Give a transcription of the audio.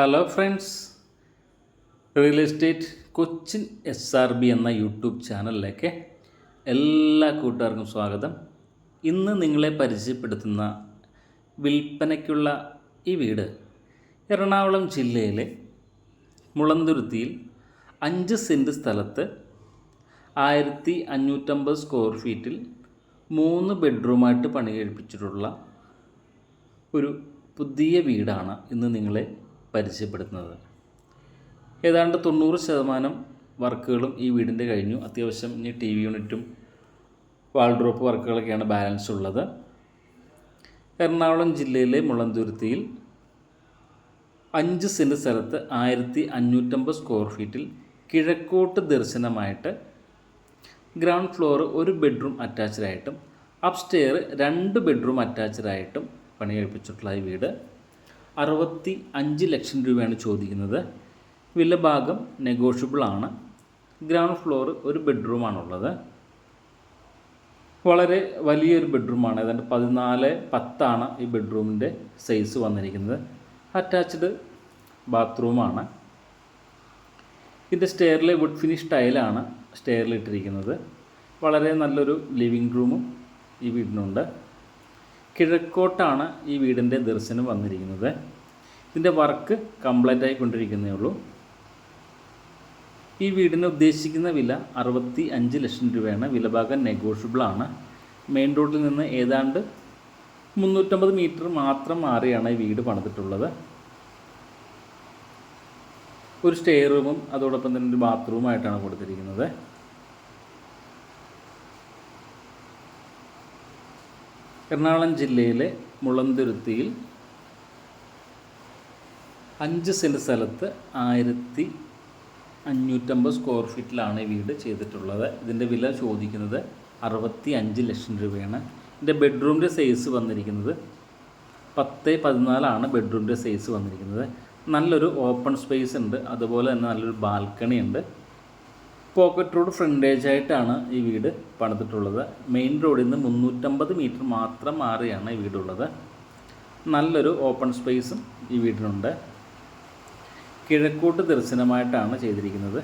Hello friends, real estate Cochin SRB എന്ന YouTube ചാനലിലേക്ക് എല്ലാ കൂട്ടുകാർക്കും സ്വാഗതം. ഇന്ന് നിങ്ങളെ പരിചയപ്പെടുത്തുന്ന വിൽപ്പനയ്ക്കുള്ള ഈ വീട് എറണാകുളം ജില്ലയിലെ മുളന്തുരുത്തിയിൽ 5 സെൻറ്റ് സ്ഥലത്ത് 1550 സ്ക്വയർ ഫീറ്റിൽ 3 ബെഡ്റൂമായിട്ട് പണി കഴിപ്പിച്ചിട്ടുള്ള ഒരു പുതിയ വീടാണ് ഇന്ന് നിങ്ങളെ പരിചയപ്പെടുത്തുന്നത്. ഏതാണ്ട് 90% വർക്കുകളും ഈ വീടിൻ്റെ കഴിഞ്ഞു. അത്യാവശ്യം ഇനി TV യൂണിറ്റും വാൾഡ്രോപ്പ് വർക്കുകളൊക്കെയാണ് ബാലൻസ് ഉള്ളത്. എറണാകുളം ജില്ലയിലെ മുളന്തുരുത്തിയിൽ 5 സെൻറ്റ് സ്ഥലത്ത് 1550 സ്ക്വയർ ഫീറ്റിൽ കിഴക്കോട്ട് ദർശനമായിട്ട് ഗ്രൗണ്ട് ഫ്ലോർ 1 ബെഡ്റൂം അറ്റാച്ച്ഡായിട്ടും അപ്സ്റ്റെയർ 2 ബെഡ്റൂം അറ്റാച്ച്ഡായിട്ടും പണി കഴിപ്പിച്ചിട്ടുള്ള ഈ വീട് 65 ലക്ഷം രൂപയാണ് ചോദിക്കുന്നത്. വില ഭാഗം നെഗോഷ്യബിളാണ്. Ground floor 1 ബെഡ്റൂമാണുള്ളത്. വളരെ വലിയൊരു ബെഡ്റൂമാണ്. ഏതാണ്ട് 14-10 ഈ ബെഡ്റൂമിൻ്റെ സൈസ് വന്നിരിക്കുന്നത്. അറ്റാച്ച്ഡ് ബാത്റൂമാണ്. ഇതിൻ്റെ സ്റ്റെയറിലെ വുഡ് ഫിനിഷ് ടൈലാണ് സ്റ്റെയറിലിട്ടിരിക്കുന്നത്. വളരെ നല്ലൊരു ലിവിങ് റൂമും ഈ വീടിനുണ്ട്. കിഴക്കോട്ടാണ് ഈ വീടിൻ്റെ ദർശനം വന്നിരിക്കുന്നത്. ഇതിൻ്റെ വർക്ക് കംപ്ലീറ്റ് ആയിക്കൊണ്ടിരിക്കുന്നേ ഉള്ളൂ. ഈ വീടിന് ഉദ്ദേശിക്കുന്ന വില 65 ലക്ഷം രൂപയാണ്. വിലഭാഗം നെഗോഷ്യബിളാണ്. മെയിൻ റോഡിൽ നിന്ന് ഏതാണ്ട് 350 മീറ്റർ മാത്രം മാറിയാണ് ഈ വീട് പണിതിട്ടുള്ളത്. ഒരു സ്റ്റെയർ റൂമും അതോടൊപ്പം തന്നെ ഒരു ബാത്റൂമായിട്ടാണ് കൊടുത്തിരിക്കുന്നത്. എറണാകുളം ജില്ലയിലെ മുളന്തുരുത്തിയിൽ 5 സെൻറ്റ് സ്ഥലത്ത് 1550 സ്ക്വയർ ഫീറ്റിലാണ് ഈ വീട് ചെയ്തിട്ടുള്ളത്. ഇതിൻ്റെ വില ചോദിക്കുന്നത് 65 ലക്ഷം രൂപയാണ്. ഇതിൻ്റെ ബെഡ്റൂമിൻ്റെ സൈസ് വന്നിരിക്കുന്നത് 10-14 ബെഡ്റൂമിൻ്റെ സൈസ് വന്നിരിക്കുന്നത്. നല്ലൊരു ഓപ്പൺ സ്പേസ് ഉണ്ട്. അതുപോലെ തന്നെ നല്ലൊരു ബാൽക്കണി ഉണ്ട്. പോക്കറ്റ് റോഡ് ഫ്രണ്ടേജ് ആയിട്ടാണ് ഈ വീട് പണിതിട്ടുള്ളത്. മെയിൻ റോഡിൽ നിന്ന് 350 മീറ്റർ മാത്രം മാറിയാണ് ഈ വീടുള്ളത്. നല്ലൊരു ഓപ്പൺ സ്പേസും ഈ വീടിനുണ്ട്. കിഴക്കോട്ട് ദർശനമായിട്ടാണ് ചെയ്തിരിക്കുന്നത്.